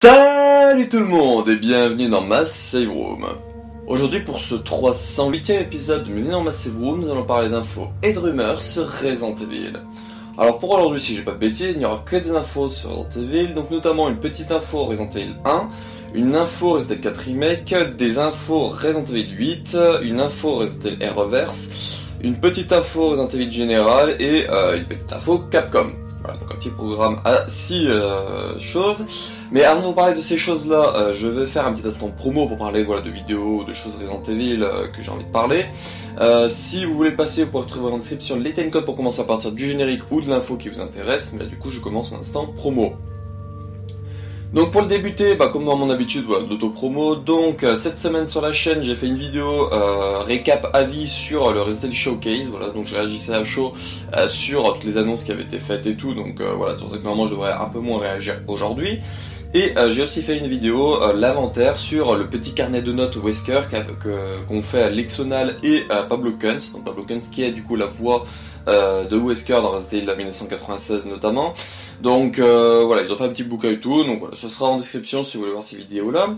Salut tout le monde et bienvenue dans ma Save Room. Aujourd'hui pour ce 308e épisode de Bienvenue dans ma Save Room, nous allons parler d'infos et de rumeurs sur Resident Evil. Alors pour aujourd'hui, si j'ai pas de bêtises, il n'y aura que des infos sur Resident Evil, donc notamment une petite info Resident Evil 1, une info Resident Evil 4 Remake, des infos Resident Evil 8, une info Resident Evil Reverse, une petite info Resident Evil Général et une petite info Capcom. Voilà, donc un petit programme à 6 choses. Mais avant de vous parler de ces choses-là, je vais faire un petit instant promo pour parler de vidéos, de choses Resident Evil que j'ai envie de parler. Si vous voulez passer, vous pouvez retrouver en description les timecodes pour commencer à partir du générique ou de l'info qui vous intéresse. Mais là du coup je commence mon instant promo. Donc pour le débuter, comme à mon habitude, voilà, d'auto-promo. Donc cette semaine sur la chaîne, j'ai fait une vidéo récap avis sur le Resident Evil Showcase. Voilà, donc je réagissais à chaud sur toutes les annonces qui avaient été faites et tout. Donc voilà, c'est pour ça que normalement je devrais un peu moins réagir aujourd'hui. Et j'ai aussi fait une vidéo, l'inventaire, sur le petit carnet de notes Wesker qu'ont fait Lexonal et Pablo Kunz. Donc Pablo Kunz qui est du coup la voix de Wesker dans Resident Evil 1996 notamment. Donc voilà, ils ont fait un petit bouquin et tout, donc voilà, ce sera en description si vous voulez voir ces vidéos-là.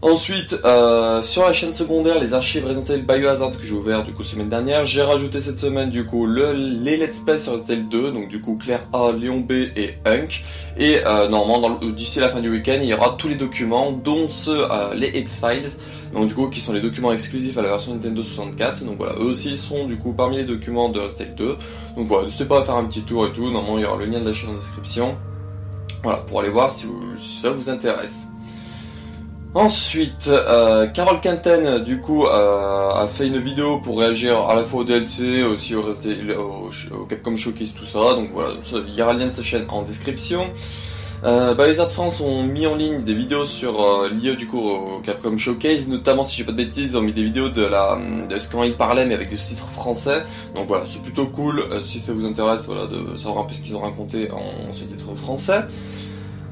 Ensuite, sur la chaîne secondaire, les archives Resident Evil Biohazard que j'ai ouvert du coup semaine dernière, j'ai rajouté cette semaine du coup les let's play sur Resident Evil 2, donc du coup Claire A, Léon B et Hunk. Et normalement d'ici la fin du week-end, il y aura tous les documents, dont ceux les X-Files, donc du coup qui sont les documents exclusifs à la version Nintendo 64. Donc voilà, eux aussi sont du coup parmi les documents de Resident Evil 2. Donc voilà, n'hésitez pas à faire un petit tour et tout, normalement il y aura le lien de la chaîne en description. Voilà, pour aller voir si ça vous intéresse. Ensuite, Carole Quinten du coup a fait une vidéo pour réagir à la fois au DLC, aussi au Capcom Showcase, tout ça. Donc voilà, il y aura le lien de sa chaîne en description. Biohazard France ont mis en ligne des vidéos sur liées du coup au Capcom Showcase, notamment si j'ai pas de bêtises, ils ont mis des vidéos de ce quand ils parlaient mais avec des sous-titres français. Donc voilà, c'est plutôt cool si ça vous intéresse, voilà, de savoir un peu ce qu'ils ont raconté en sous-titres français.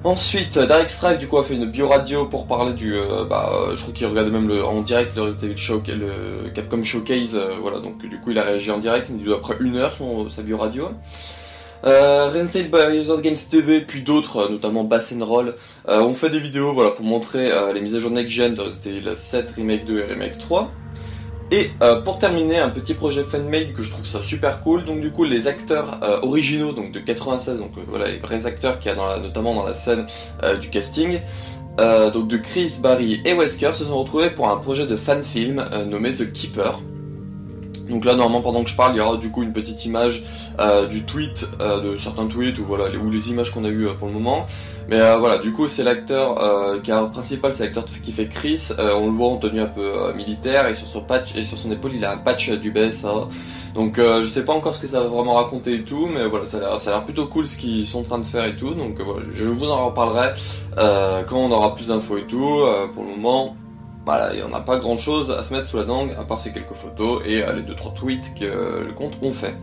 Ensuite, Derek Strife du coup a fait une bio-radio pour parler du, je crois qu'il regardait même en direct le Resident Evil Showcase, le Capcom Showcase, voilà, donc du coup il a réagi en direct, c'est une vidéo après 1 heure sa bio-radio. Resident Evil Biohazard Games TV, puis d'autres, notamment Bass & Roll, ont fait des vidéos, voilà, pour montrer les mises à jour next-gen de Resident Evil 7, Remake 2 et Remake 3. Et pour terminer, un petit projet fan-made que je trouve ça super cool. Donc du coup les acteurs originaux donc de 96, donc voilà les vrais acteurs qu'il y a notamment dans la scène du casting, donc de Chris, Barry et Wesker se sont retrouvés pour un projet de fan-film nommé The Keeper. Donc là normalement pendant que je parle il y aura du coup une petite image du tweet, de certains tweets ou les images qu'on a eues pour le moment. Mais voilà, du coup c'est l'acteur principal, c'est l'acteur qui fait Chris, on le voit en tenue un peu militaire et sur son épaule il a un patch du BSA. Donc je sais pas encore ce que ça va vraiment raconter et tout, mais voilà, ça a l'air plutôt cool ce qu'ils sont en train de faire et tout. Donc voilà, je vous en reparlerai quand on aura plus d'infos et tout. Pour le moment, voilà, il n'y en a pas grand chose à se mettre sous la langue, à part ces quelques photos et les 2-3 tweets que le compte ont fait.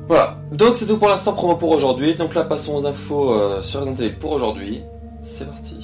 Voilà, donc c'est tout pour l'instant promo pour aujourd'hui. Donc là, passons aux infos sur Resident Evil pour aujourd'hui. C'est parti.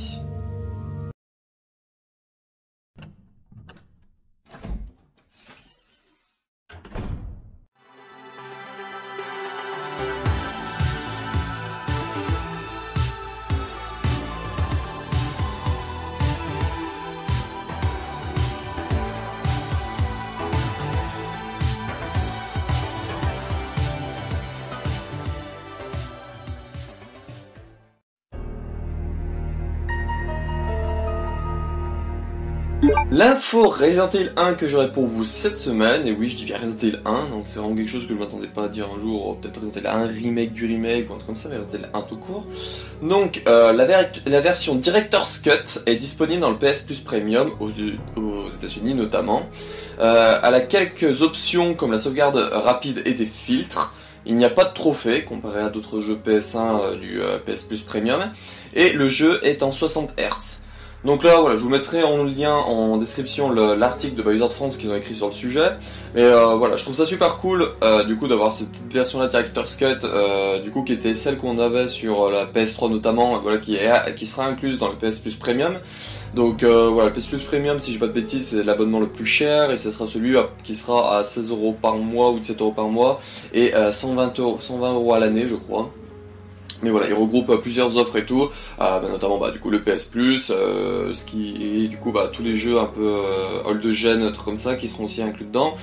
L'info Resident Evil 1 que j'aurai pour vous cette semaine, et oui je dis bien Resident Evil 1, donc c'est vraiment quelque chose que je m'attendais pas à dire un jour, peut-être Resident Evil 1 remake du remake ou un truc comme ça, mais Resident Evil 1 tout court. Donc la version Director's Cut est disponible dans le PS Plus Premium aux États-Unis notamment. Elle a quelques options comme la sauvegarde rapide et des filtres. Il n'y a pas de trophée comparé à d'autres jeux PS1 du PS Plus Premium, et le jeu est en 60 Hz. Donc là, voilà, je vous mettrai en lien en description l'article de Biohazard France qu'ils ont écrit sur le sujet. Mais voilà, je trouve ça super cool, du coup, d'avoir cette petite version-là Director's Cut, du coup, qui était celle qu'on avait sur la PS3 notamment, voilà, qui sera incluse dans le PS Plus Premium. Donc voilà, le PS Plus Premium, si j'ai pas de bêtises, c'est l'abonnement le plus cher, et ce sera celui qui sera à 16€ par mois ou 17€ par mois, et 120€ à l'année, je crois. Mais voilà, il regroupe plusieurs offres et tout, notamment du coup le PS Plus, ce qui est du coup tous les jeux un peu old gen, trucs comme ça, qui seront aussi inclus dedans.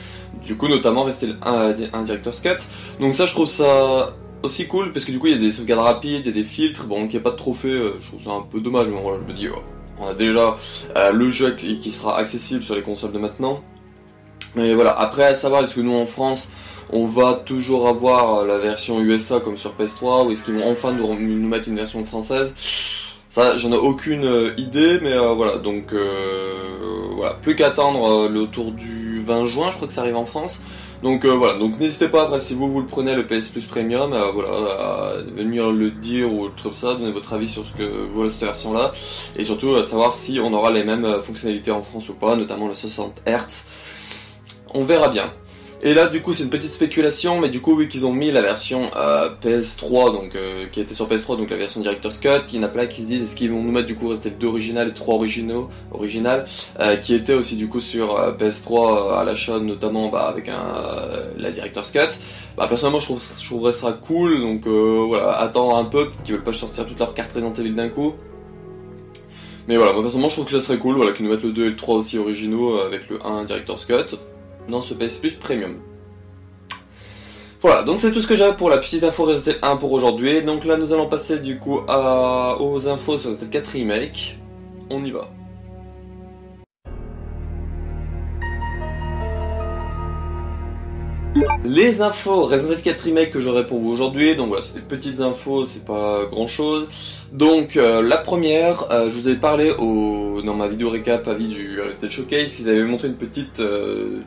Du coup notamment rester un Director's Cut. Donc ça je trouve ça aussi cool, parce que du coup il y a des sauvegardes rapides, il y a des filtres, bon qu'il n'y a pas de trophée, je trouve ça un peu dommage, mais voilà, je me dis, on a déjà le jeu qui sera accessible sur les consoles de maintenant. Mais voilà, après à savoir, est-ce que nous en France, on va toujours avoir la version USA comme sur PS3, ou est-ce qu'ils vont enfin nous mettre une version française? Ça, j'en ai aucune idée, mais voilà, donc voilà, plus qu'à attendre autour du 20 juin, je crois que ça arrive en France. Donc voilà, donc n'hésitez pas, après si vous le prenez le PS Plus Premium, voilà, à venir le dire ou autre comme ça, donner votre avis sur ce que vaut cette version là, et surtout à savoir si on aura les mêmes fonctionnalités en France ou pas, notamment le 60 Hz. On verra bien. Et là du coup c'est une petite spéculation, mais du coup vu qu'ils ont mis la version PS3, donc qui était sur PS3, donc la version Director's Cut, il y en a plein qui se disent est-ce qu'ils vont nous mettre du coup rester le 2 original et 3 original, qui étaient aussi du coup sur PS3 à l'achat notamment avec la Director's Cut. Personnellement je trouverais ça cool, donc voilà, attendre un peu, qu'ils veulent pas sortir toutes leurs cartes Resident Evil d'un coup. Mais voilà, moi personnellement je trouve que ça serait cool, voilà, qu'ils nous mettent le 2 et le 3 aussi originaux avec le 1 Director's Cut dans ce PS Plus Premium. Voilà, donc c'est tout ce que j'avais pour la petite info Resident Evil 1 pour aujourd'hui. Donc là nous allons passer du coup aux infos sur Resident Evil 4 Remake. On y va. Les infos Resident Evil 4 Remake que j'aurai pour vous aujourd'hui, donc voilà, c'est des petites infos, c'est pas grand chose. Donc la première, je vous avais parlé dans ma vidéo récap avis du Resident Evil Showcase, ils avaient montré une petite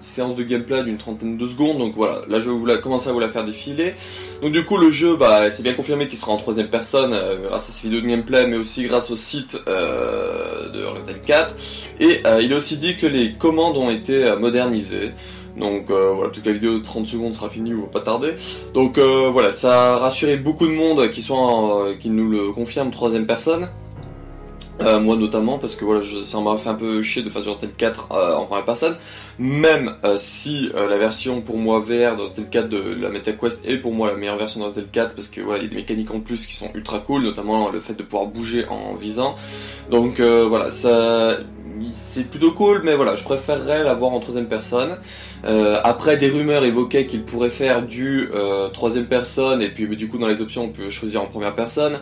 séance de gameplay d'une trentaine de secondes, donc voilà, là je vais commencer à vous la faire défiler. Donc du coup le jeu, c'est bien confirmé qu'il sera en troisième personne grâce à ces vidéos de gameplay, mais aussi grâce au site de Resident Evil 4, et il est aussi dit que les commandes ont été modernisées. Donc voilà, toute la vidéo de 30 secondes sera finie, on va pas tarder. Donc voilà, ça a rassuré beaucoup de monde qui nous le confirme troisième personne. Moi notamment, parce que voilà, ça m'a fait un peu chier de faire du Resident Evil 4 en première personne. Même si la version pour moi VR de Resident Evil 4 de la MetaQuest est pour moi la meilleure version de Resident Evil 4, parce que voilà, il y a des mécaniques en plus qui sont ultra cool, notamment le fait de pouvoir bouger en visant. Donc voilà, c'est plutôt cool, mais voilà, je préférerais l'avoir en troisième personne. Après, des rumeurs évoquaient qu'il pourrait faire du troisième personne, et puis du coup dans les options on peut choisir en première personne.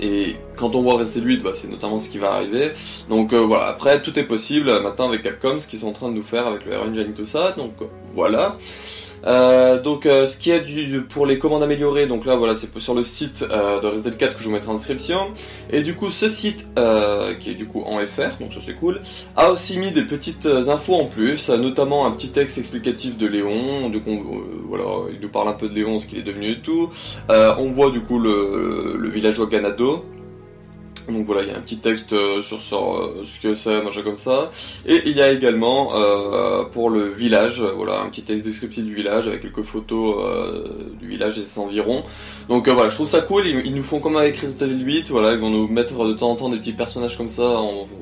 Et quand on voit Resident Evil 8, c'est notamment ce qui va arriver. Donc voilà, après tout est possible maintenant avec Capcom, ce qu'ils sont en train de nous faire avec le R Engine et tout ça. Donc voilà. Ce qui est pour les commandes améliorées, donc là voilà, c'est sur le site de Resident Evil 4 que je vous mettrai en description. Et du coup ce site qui est du coup en FR, donc ça c'est cool, a aussi mis des petites infos en plus, notamment un petit texte explicatif de Léon. Du coup voilà, il nous parle un peu de Léon, ce qu'il est devenu et tout. On voit du coup le villageois Ganado. Donc voilà, il y a un petit texte sur ce que c'est, machin comme ça. Et il y a également pour le village, voilà, un petit texte descriptif du village avec quelques photos du village et ses environs. Donc voilà, je trouve ça cool, ils nous font comme avec Resident Evil 8, voilà, ils vont nous mettre de temps en temps des petits personnages comme ça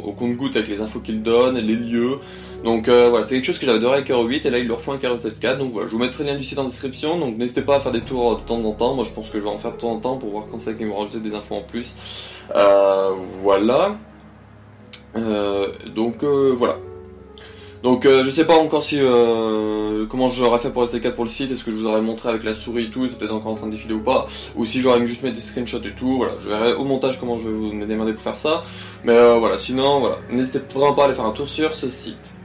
au compte-gouttes avec les infos qu'ils donnent, les lieux. Donc voilà, c'est quelque chose que j'avais adoré avec Hero 8, et là ils leur font un Hero 7 4, donc voilà, je vous mettrai le lien du site en description, donc n'hésitez pas à faire des tours de temps en temps. Moi je pense que je vais en faire de temps en temps pour voir quand c'est qu'ils vont rajouter des infos en plus. Voilà. Voilà. Donc je sais pas encore si comment j'aurais fait pour rester 4 pour le site, est-ce que je vous aurais montré avec la souris et tout, c'est peut-être encore en train de défiler ou pas, ou si j'aurais juste mettre des screenshots et tout, voilà, je verrai au montage comment je vais vous démerder pour faire ça, mais voilà, sinon voilà, n'hésitez vraiment pas à aller faire un tour sur ce site.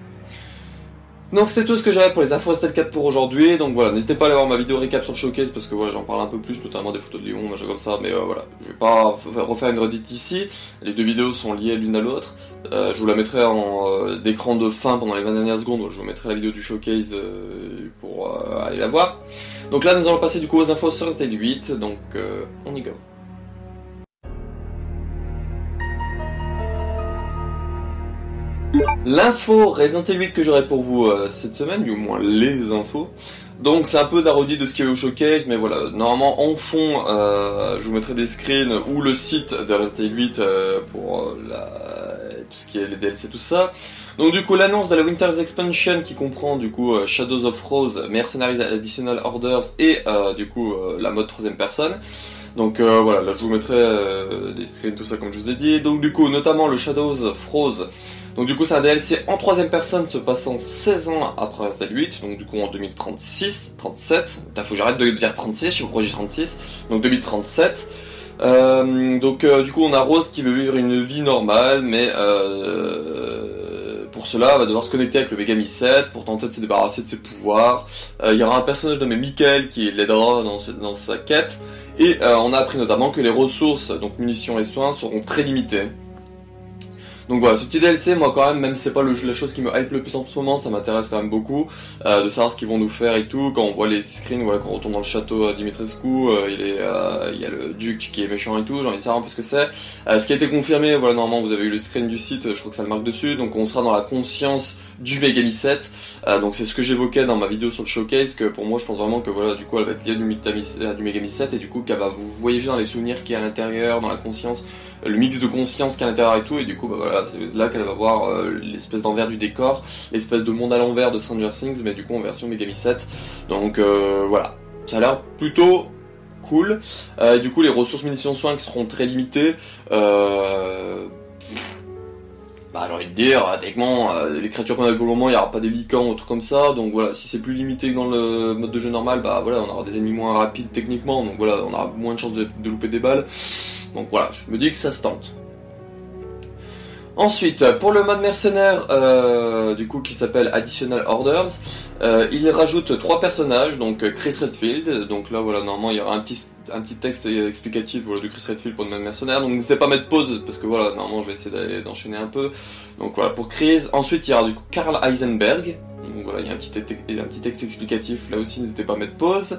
Donc c'était tout ce que j'avais pour les infos Resident Evil 4 pour aujourd'hui, donc voilà, n'hésitez pas à aller voir ma vidéo récap sur le showcase, parce que voilà, j'en parle un peu plus, notamment des photos de Léon, machin comme ça, mais voilà, je vais pas refaire une redite ici, les deux vidéos sont liées l'une à l'autre, je vous la mettrai en d'écran de fin pendant les 20 dernières secondes, donc je vous mettrai la vidéo du showcase pour aller la voir. Donc là nous allons passer du coup aux infos sur Resident Evil 8, donc on y go. L'info Resident Evil 8 que j'aurai pour vous cette semaine, du moins les infos. Donc c'est un peu d'arrodi de ce qu'il y a au showcase, mais voilà, normalement en fond, je vous mettrai des screens ou le site de Resident Evil 8 pour tout ce qui est les DLC, tout ça. Donc du coup l'annonce de la Winter's Expansion qui comprend du coup Shadows of Rose, Mercenaries Additional Orders et du coup la mode troisième personne. Donc voilà, là je vous mettrai des screens, tout ça comme je vous ai dit. Donc du coup, notamment le Shadows Froze. Donc du coup c'est un DLC en troisième personne se passant 16 ans après Resident Evil 8, donc du coup en 2036, 37, faut que j'arrête de dire 36, je sais pas pourquoi j'ai 36, donc 2037. Du coup on a Rose qui veut vivre une vie normale, mais pour cela elle va devoir se connecter avec le Megami 7 pour tenter de se débarrasser de ses pouvoirs. Il y aura un personnage nommé Michael qui l'aidera dans sa quête, et on a appris notamment que les ressources, donc munitions et soins, seront très limitées. Donc voilà, ce petit DLC, moi quand même si c'est pas la chose qui me hype le plus en ce moment, ça m'intéresse quand même beaucoup, de savoir ce qu'ils vont nous faire et tout. Quand on voit les screens, voilà, quand on retourne dans le château Dimitrescu, il y a le duc qui est méchant et tout, j'ai envie de savoir un peu ce que c'est. Ce qui a été confirmé, voilà, normalement vous avez eu le screen du site, je crois que ça le marque dessus, donc on sera dans la conscience du Megami 7, donc c'est ce que j'évoquais dans ma vidéo sur le showcase, que pour moi je pense vraiment que voilà, du coup elle va être liée du Megami 7, et du coup qu'elle va vous voyager dans les souvenirs qui est à l'intérieur, dans la conscience, le mix de conscience qui est à l'intérieur et tout, et du coup bah voilà, c'est là qu'elle va voir l'espèce d'envers du décor, l'espèce de monde à l'envers de Stranger Things, mais du coup en version Megami 7, donc voilà, ça a l'air plutôt cool. Du coup les ressources munitions soins qui seront très limitées, j'ai envie de dire, techniquement, les créatures qu'on a pour le moment, il n'y aura pas des licans ou trucs comme ça, donc voilà, si c'est plus limité que dans le mode de jeu normal, bah voilà, on aura des ennemis moins rapides techniquement, donc voilà, on aura moins de chances de louper des balles, donc voilà, je me dis que ça se tente. Ensuite, pour le mode mercenaire, du coup, qui s'appelle Additional Orders, il rajoute 3 personnages, donc Chris Redfield, donc là voilà, normalement il y aura un petit texte explicatif, voilà, de Chris Redfield pour le mode mercenaire, donc n'hésitez pas à mettre pause, parce que voilà, normalement je vais essayer d'enchaîner un peu, donc voilà, pour Chris. Ensuite il y aura du coup Karl Heisenberg, donc voilà, il y a un petit texte explicatif, là aussi n'hésitez pas à mettre pause,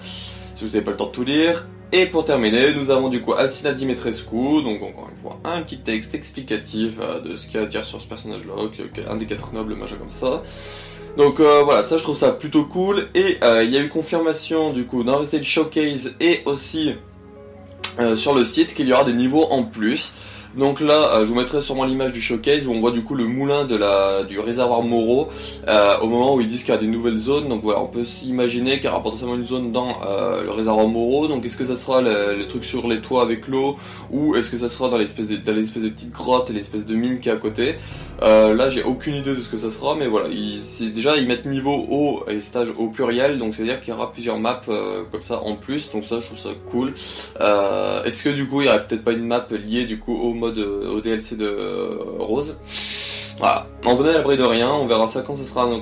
si vous n'avez pas le temps de tout lire. Et pour terminer, nous avons du coup Alcina Dimitrescu, donc encore une fois un petit texte explicatif de ce qu'il y a à dire sur ce personnage-là, un des 4 nobles, machin comme ça. Donc voilà, ça je trouve ça plutôt cool, et il y a eu confirmation du coup dans le stage showcase et aussi sur le site qu'il y aura des niveaux en plus. Donc là, je vous mettrai sûrement l'image du showcase où on voit du coup le moulin du réservoir Moreau au moment où ils disent qu'il y a des nouvelles zones. Donc voilà, on peut s'imaginer qu'il y aura potentiellement une zone dans le réservoir Moreau. Donc est-ce que ça sera le truc sur les toits avec l'eau, ou est-ce que ça sera dans l'espèce de petite grotte et l'espèce de mine qui est à côté. Là j'ai aucune idée de ce que ça sera, mais voilà, déjà ils mettent niveau eau et stage au pluriel, donc c'est à dire qu'il y aura plusieurs maps comme ça en plus, donc ça je trouve ça cool. Est-ce que du coup il y aurait peut-être pas une map liée du coup au DLC de Rose? Voilà, on venait à l'abri de rien, on verra ça quand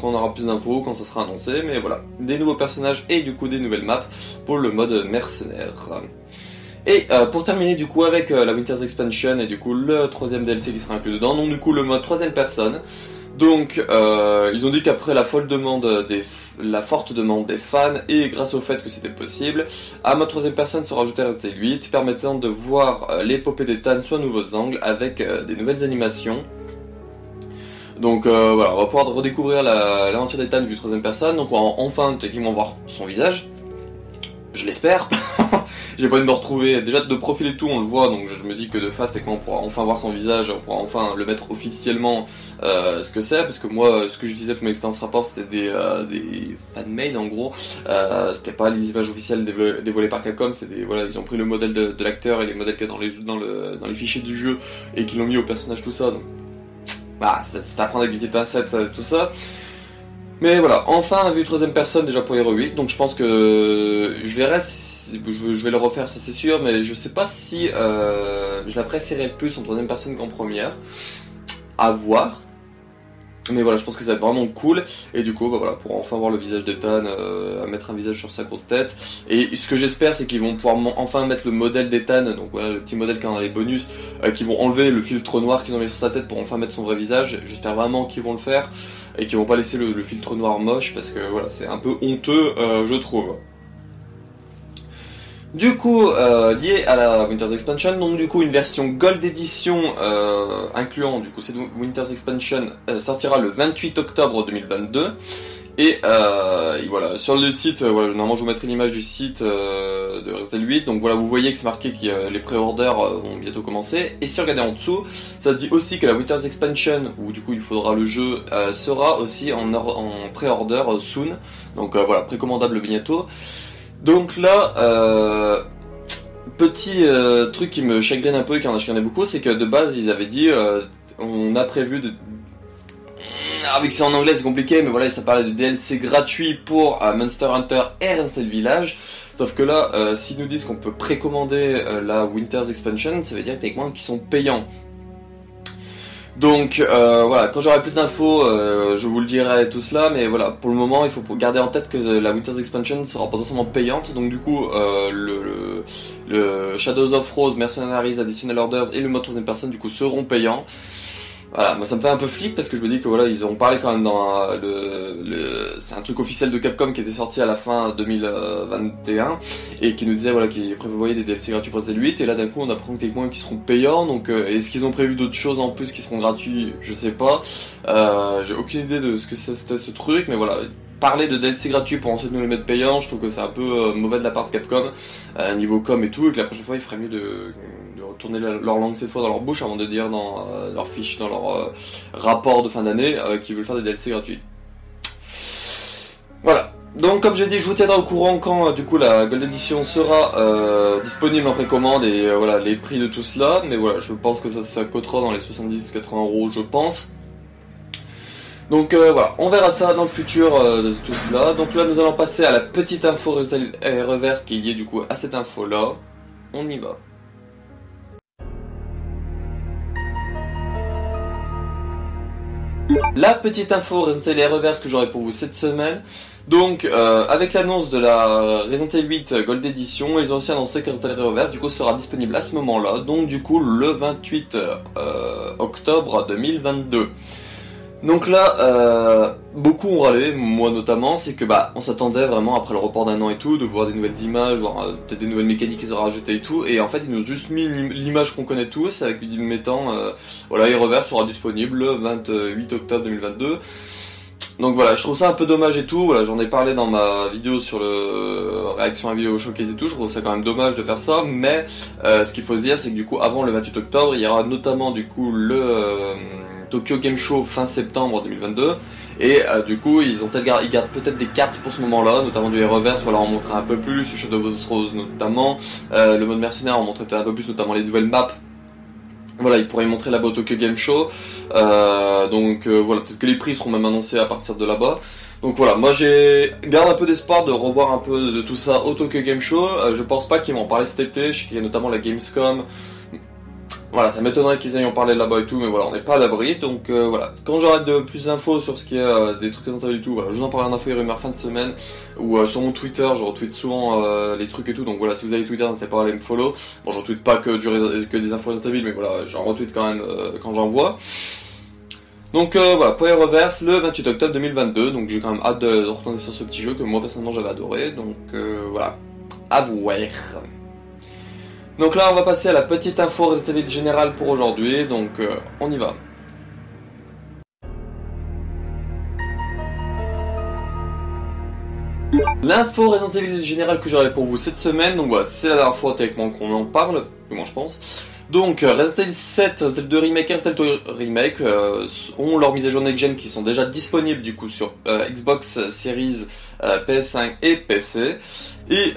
on aura plus d'infos, quand ça sera annoncé, mais voilà, des nouveaux personnages et du coup des nouvelles maps pour le mode mercenaire. Et pour terminer du coup avec la Winter's Expansion et du coup le 3ème DLC qui sera inclus dedans, donc du coup le mode 3ème personne. Donc ils ont dit qu'après la forte demande des fans et grâce au fait que c'était possible, un mode 3ème personne sera ajouté à Resident Evil 8, permettant de voir l'épopée d'Ethan sous un nouveau angle avec des nouvelles animations. Donc voilà, on va pouvoir redécouvrir l'aventure d'Ethan vue 3ème personne, donc on va enfin techniquement voir son visage. Je l'espère. J'ai pas envie de me retrouver, déjà de profil et tout on le voit, donc je me dis que de face c'est on pourra enfin voir son visage, on pourra enfin le mettre officiellement ce que c'est, parce que moi ce que j'utilisais pour mes expériences rapport c'était des fanmails en gros, c'était pas les images officielles dévoilées par Capcom, voilà, ils ont pris le modèle de l'acteur et les modèles qu'il y a dans les fichiers du jeu et qu'ils l'ont mis au personnage, tout ça, donc bah c'est à prendre avec des petites pincettes tout ça. Mais voilà, enfin vue 3ème personne déjà pour Hero 8, donc je pense que je verrai si je vais le refaire, ça c'est sûr, mais je sais pas si je l'apprécierais plus en 3ème personne qu'en première, à voir. Mais voilà, je pense que ça va être vraiment cool, et du coup, bah voilà, pour enfin voir le visage d'Ethan, mettre un visage sur sa grosse tête, et ce que j'espère, c'est qu'ils vont pouvoir enfin mettre le modèle d'Ethan, donc voilà, le petit modèle qui est dans les bonus, qu'ils vont enlever le filtre noir qu'ils ont mis sur sa tête pour enfin mettre son vrai visage, j'espère vraiment qu'ils vont le faire, et qu'ils vont pas laisser le filtre noir moche, parce que voilà, c'est un peu honteux, je trouve. Du coup, lié à la Winter's Expansion, donc du coup une version Gold Edition incluant du coup cette Winter's Expansion sortira le 28 octobre 2022. Et voilà, sur le site, voilà, normalement je vous mettrai l'image du site de Resident Evil 8, donc voilà, vous voyez que c'est marqué que les pré-orders vont bientôt commencer, et si vous regardez en dessous, ça dit aussi que la Winter's Expansion, où du coup il faudra le jeu, sera aussi en pré-order soon, donc voilà, précommandable bientôt. Donc là, petit truc qui me chagrine un peu et qui en a chagriné beaucoup, c'est que de base ils avaient dit on a prévu de... Avec c'est en anglais c'est compliqué, mais voilà, ça parlait de DLC gratuit pour Monster Hunter et Resident Evil Village. Sauf que là, s'ils nous disent qu'on peut précommander la Winter's Expansion, ça veut dire techniquement qu'ils sont payants. Donc voilà, quand j'aurai plus d'infos, je vous le dirai tout cela, mais voilà, pour le moment, il faut garder en tête que la Winter's Expansion sera potentiellement payante, donc du coup, le Shadows of Rose, Mercenaries, Additional Orders et le mode 3ème personne, du coup, seront payants. Voilà, moi ça me fait un peu flic parce que je me dis que voilà, ils ont parlé quand même dans c'est un truc officiel de Capcom qui était sorti à la fin 2021 et qui nous disait voilà qu'ils prévoyaient des DLC gratuits pour Resident Evil 8 et là d'un coup on apprend techniquement qu'ils seront payants, donc est-ce qu'ils ont prévu d'autres choses en plus qui seront gratuits, je sais pas, j'ai aucune idée de ce que c'était ce truc, mais voilà. Parler de DLC gratuit pour ensuite nous les mettre payants, je trouve que c'est un peu mauvais de la part de Capcom, niveau com et tout, et que la prochaine fois il ferait mieux de retourner leur langue cette fois dans leur bouche avant de dire dans leur fiche, dans leur rapport de fin d'année qu'ils veulent faire des DLC gratuits. Voilà. Donc comme j'ai dit, je vous tiendrai au courant quand du coup la Gold Edition sera disponible en précommande et voilà les prix de tout cela, mais voilà, je pense que ça coûtera dans les 70-80 € je pense. Donc voilà, on verra ça dans le futur de tout cela. Donc là nous allons passer à la petite info reverse qui est liée du coup à cette info là. On y va. La petite info Resident Evil Reverse que j'aurai pour vous cette semaine. Donc avec l'annonce de la Resident Evil 8 Gold Edition, ils ont aussi annoncé que Resident Evil Reverse du coup sera disponible à ce moment-là. Donc du coup le 28 octobre 2022. Donc là, beaucoup ont râlé, moi notamment, c'est que bah on s'attendait vraiment après le report d'1 an et tout, de voir des nouvelles images, voir peut-être des nouvelles mécaniques qu'ils auraient rajoutées et tout, et en fait ils nous ont juste mis l'image qu'on connaît tous, avec mettant, voilà, Reverse sera disponible le 28 octobre 2022. Donc voilà, je trouve ça un peu dommage et tout, voilà, j'en ai parlé dans ma vidéo sur le réaction à vidéo showcase et tout, je trouve ça quand même dommage de faire ça, mais ce qu'il faut se dire c'est que du coup avant le 28 octobre, il y aura notamment du coup le Tokyo Game Show fin septembre 2022 et du coup ils gardent peut-être des cartes pour ce moment-là, notamment du Reverse, voilà, on montrer un peu plus, le Shadow of Rose notamment, le mode mercenaire on montrait peut-être un peu plus, notamment les nouvelles maps. Voilà, ils pourraient y montrer là-bas au Tokyo Game Show, donc voilà, peut-être que les prix seront même annoncés à partir de là-bas. Donc voilà, moi garde un peu d'espoir de revoir un peu de tout ça au Tokyo Game Show. Je pense pas qu'ils vont en parler cet été, je sais qu'il y a notamment la Gamescom. Voilà, ça m'étonnerait qu'ils aient en parlé là-bas et tout, mais voilà, on n'est pas à l'abri, donc voilà. Quand j'aurai plus d'infos sur ce qui est des trucs Resident Evil et tout, voilà, je vous en parlerai en info et rumeurs fin de semaine, ou sur mon Twitter, je retweet souvent les trucs et tout, donc voilà, si vous avez Twitter, n'hésitez pas à aller me follow. Bon, je retweet pas que des infos Resident Evil, mais voilà, j'en retweet quand même quand j'en vois. Donc voilà, pour les Reverse, le 28 octobre 2022, donc j'ai quand même hâte de retourner sur ce petit jeu que moi personnellement j'avais adoré, donc voilà, à voir. Donc là on va passer à la petite info Resident Evil générale pour aujourd'hui, donc on y va. L'info Resident Evil générale que j'aurai pour vous cette semaine, donc voilà, c'est la dernière fois techniquement qu'on en parle, du moins je pense. Donc Resident Evil 7, Resident Evil 2 Remake et Resident Evil Remake ont leur mise à jour next-gen qui sont déjà disponibles du coup sur Xbox Series, PS5 et PC. Et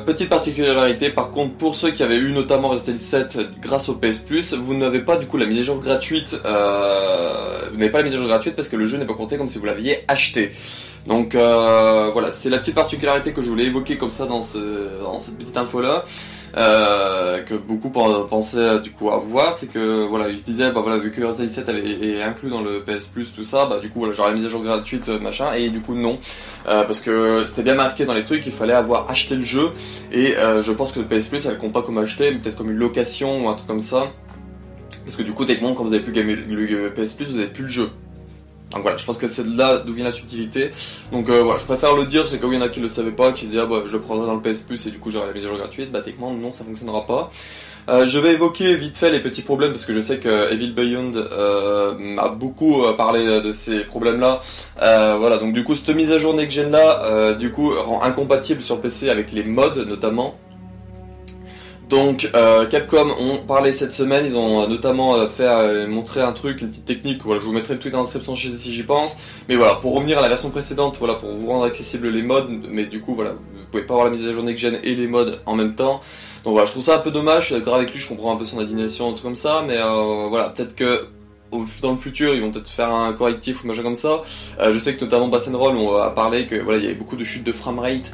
petite particularité par contre, pour ceux qui avaient eu notamment Resident Evil 7 grâce au PS Plus, vous n'avez pas du coup la mise à jour gratuite, vous n'avez pas la mise à jour gratuite parce que le jeu n'est pas compté comme si vous l'aviez acheté. Donc voilà, c'est la petite particularité que je voulais évoquer comme ça dans cette petite info là. Que beaucoup pensaient du coup avoir, c'est que voilà, ils se disaient bah voilà, vu que Resident Evil 7 est inclus dans le PS Plus tout ça, bah du coup voilà, j'aurais la mise à jour gratuite machin, et du coup non, parce que c'était bien marqué dans les trucs, il fallait avoir acheté le jeu, et je pense que le PS Plus elle compte pas comme acheté, mais peut-être comme une location ou un truc comme ça, parce que du coup techniquement quand vous avez plus le PS Plus vous avez plus le jeu. Donc voilà, je pense que c'est là d'où vient la subtilité. Donc voilà, je préfère le dire, c'est qu'il y en a qui le savaient pas, qui se disaient ah bah je le prendrai dans le PS Plus et du coup j'aurai la mise à jour gratuite. Bah techniquement non, ça fonctionnera pas. Je vais évoquer vite fait les petits problèmes parce que je sais que Evil Beyond m'a beaucoup parlé de ces problèmes là. Voilà, donc du coup cette mise à jour next gen là du coup rend incompatible sur PC avec les mods notamment. Donc Capcom ont parlé cette semaine, ils ont notamment montré un truc, une petite technique, voilà, je vous mettrai le tweet dans la description si j'y pense, mais voilà, pour revenir à la version précédente, voilà, pour vous rendre accessible les mods, mais du coup voilà, vous pouvez pas avoir la mise à jour next gen et les mods en même temps, Donc voilà, je trouve ça un peu dommage, je suis d'accord avec lui, je comprends un peu son indignation, un truc comme ça, mais voilà, peut-être que dans le futur, ils vont peut-être faire un correctif ou machin comme ça. Je sais que notamment Bass & Roll, on a parlé que voilà, il y avait beaucoup de chutes de framerate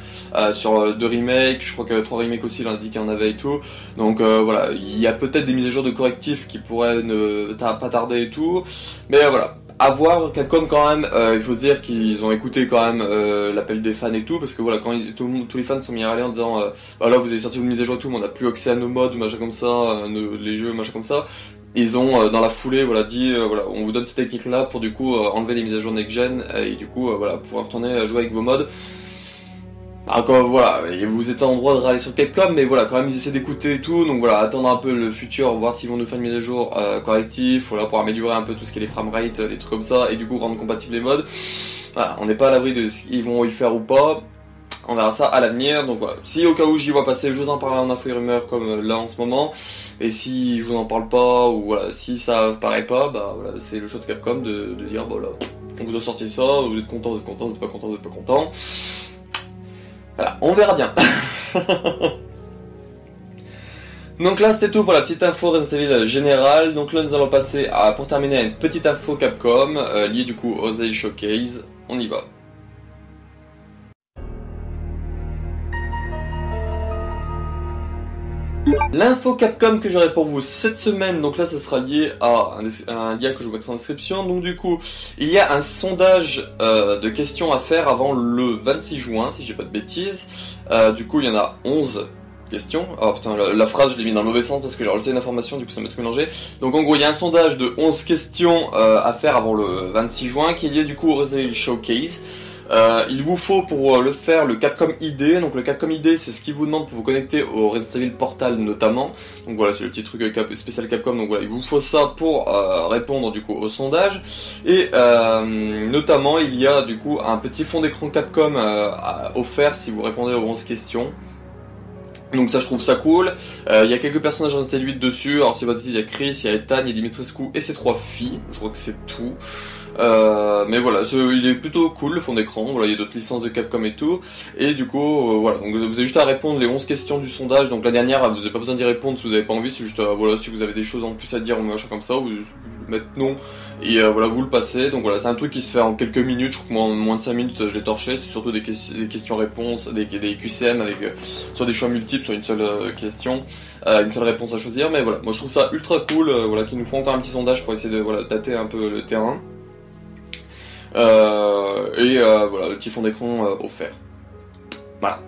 sur 2 remakes, je crois que 3 remakes aussi, il en a dit qu'il y en avait et tout. Donc voilà, il y a peut-être des mises à jour de correctifs qui pourraient ne pas tarder et tout. Mais voilà, à voir. Capcom quand même, il faut se dire qu'ils ont écouté quand même l'appel des fans et tout, parce que voilà, quand tous les fans sont mis à râler en disant voilà, vous avez sorti une mise à jour et tout, mais on n'a plus accès à nos modes, machin comme ça, les jeux, machin comme ça. Ils ont dans la foulée voilà dit voilà, on vous donne cette technique là pour du coup enlever les mises à jour next gen et du coup voilà, pouvoir retourner jouer avec vos modes. Encore voilà, et vous êtes en droit de râler sur Capcom, mais voilà, quand même ils essaient d'écouter et tout, donc voilà, attendre un peu le futur, voir s'ils vont nous faire une mise à jour correctif, voilà, pour améliorer un peu tout ce qui est les framerate, les trucs comme ça, et du coup rendre compatibles les modes. Voilà, on n'est pas à l'abri de ce qu'ils vont y faire ou pas. On verra ça à l'avenir, donc voilà. Si au cas où j'y vois passer, je vous en parle en info et rumeurs comme là en ce moment. Et si je vous en parle pas, ou voilà, si ça paraît pas, bah voilà, c'est le choix de Capcom de dire, bah là, on vous a sorti ça, vous êtes content, vous êtes content, vous êtes pas content, vous êtes pas content. Voilà, on verra bien. Donc là c'était tout pour la petite info Resident Evil générale. Donc là nous allons passer à, pour terminer, à une petite info Capcom, liée du coup aux Resident Showcase. On y va. L'info Capcom que j'aurai pour vous cette semaine, donc là ça sera lié à un lien que je vous mettrai en description. Donc du coup, il y a un sondage de questions à faire avant le 26 juin, si j'ai pas de bêtises. Du coup, il y en a 11 questions. Oh putain, la phrase je l'ai mis dans le mauvais sens parce que j'ai rajouté une information, du coup ça m'a tout mélangé. Donc en gros, il y a un sondage de 11 questions à faire avant le 26 juin qui est lié du coup au Resident Evil Showcase. Il vous faut pour le faire le Capcom ID. Donc le Capcom ID, c'est ce qui vous demande pour vous connecter au Resident Evil Portal notamment. Donc voilà, c'est le petit truc spécial Capcom. Donc voilà, il vous faut ça pour répondre du coup au sondage. Et notamment, il y a du coup un petit fond d'écran Capcom offert si vous répondez aux 11 questions. Donc ça je trouve ça cool. Il y a quelques personnages Resident Evil 8 dessus. Alors si vous dites, il y a Chris, il y a Ethan, il y a Dimitrescu et ses 3 filles. Je crois que c'est tout. Mais voilà, il est plutôt cool le fond d'écran, voilà, il y a d'autres licences de Capcom et tout, et du coup, voilà, donc vous avez juste à répondre les 11 questions du sondage, donc la dernière, vous n'avez pas besoin d'y répondre si vous n'avez pas envie, c'est juste, voilà, si vous avez des choses en plus à dire ou machin comme ça, vous mettez non, et voilà, vous le passez, donc voilà, c'est un truc qui se fait en quelques minutes, je crois que moi, en moins de 5 minutes, je l'ai torché, c'est surtout des questions-réponses, des QCM avec soit des choix multiples, soit une seule question, une seule réponse à choisir, mais voilà, moi je trouve ça ultra cool, voilà, qu'ils nous font encore un petit sondage pour essayer de, voilà, tâter un peu le terrain. Voilà, le petit fond d'écran offert. Voilà.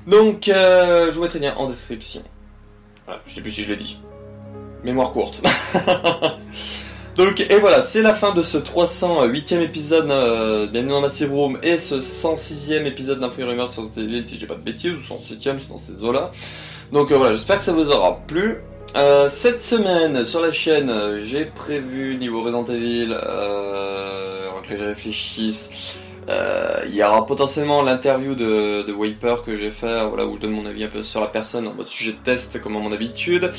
Donc, je vous mettrai le lien en description. Voilà, je sais plus si je l'ai dit. Mémoire courte. Donc, et voilà, c'est la fin de ce 308e épisode Bienvenue dans Massive Room et ce 106e épisode d'Info et Rumeurs sur Resident Evil, si j'ai pas de bêtises, ou 107e, c'est dans ces eaux-là. Donc voilà, j'espère que ça vous aura plu. Cette semaine sur la chaîne, j'ai prévu niveau Resident Evil, avant que je réfléchisse, il y aura potentiellement l'interview de Wiper que j'ai fait, voilà, où je donne mon avis un peu sur la personne en mode sujet de test comme à mon habitude,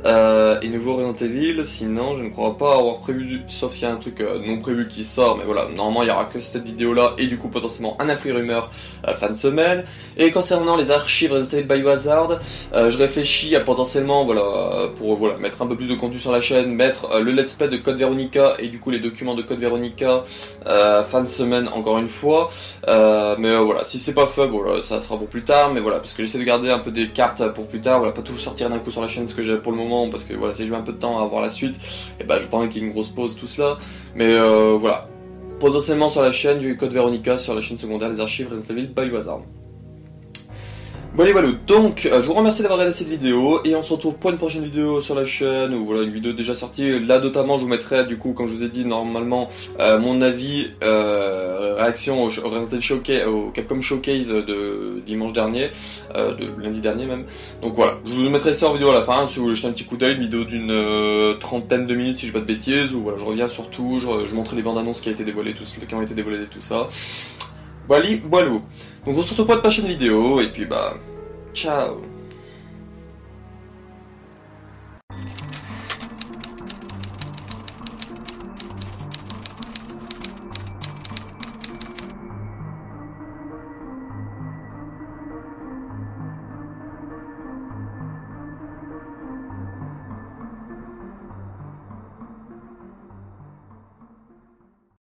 et nouveau Resident Evil. Sinon je ne crois pas avoir prévu, sauf s'il y a un truc non prévu qui sort, mais voilà, normalement il y aura que cette vidéo là, et du coup potentiellement un info et rumeur fin de semaine. Et concernant les archives Resident Evil Biohazard, je réfléchis à potentiellement, voilà, pour voilà, mettre un peu plus de contenu sur la chaîne, mettre le let's play de Code Veronica et du coup les documents de Code Veronica fin de semaine encore une fois, mais voilà, si c'est pas fait, voilà, ça sera pour plus tard, mais voilà, parce que j'essaie de garder un peu des cartes pour plus tard, voilà, pas tout sortir d'un coup sur la chaîne ce que j'ai pour le moment, parce que voilà, si je veux un peu de temps à voir la suite, et bah je pense qu'il y ait une grosse pause tout cela, mais voilà, potentiellement sur la chaîne du Code Veronica, sur la chaîne secondaire les archives Resident Evil Biohazard. Voilà, donc je vous remercie d'avoir regardé cette vidéo et on se retrouve pour une prochaine vidéo sur la chaîne, ou voilà, une vidéo déjà sortie. Là notamment je vous mettrai du coup, comme je vous ai dit normalement, mon avis, réaction au Resident Showcase, au Capcom Showcase de dimanche dernier, de lundi dernier même. Donc voilà, je vous mettrai ça en vidéo à la fin, si vous voulez jeter un petit coup d'œil, une vidéo d'une trentaine de minutes si je dis pas de bêtises, ou voilà, je reviens sur tout, je montre les bandes annonces qui ont été dévoilées, tout ça. Voilà. Donc on se retrouve pour une prochaine vidéo, et puis bah, ciao.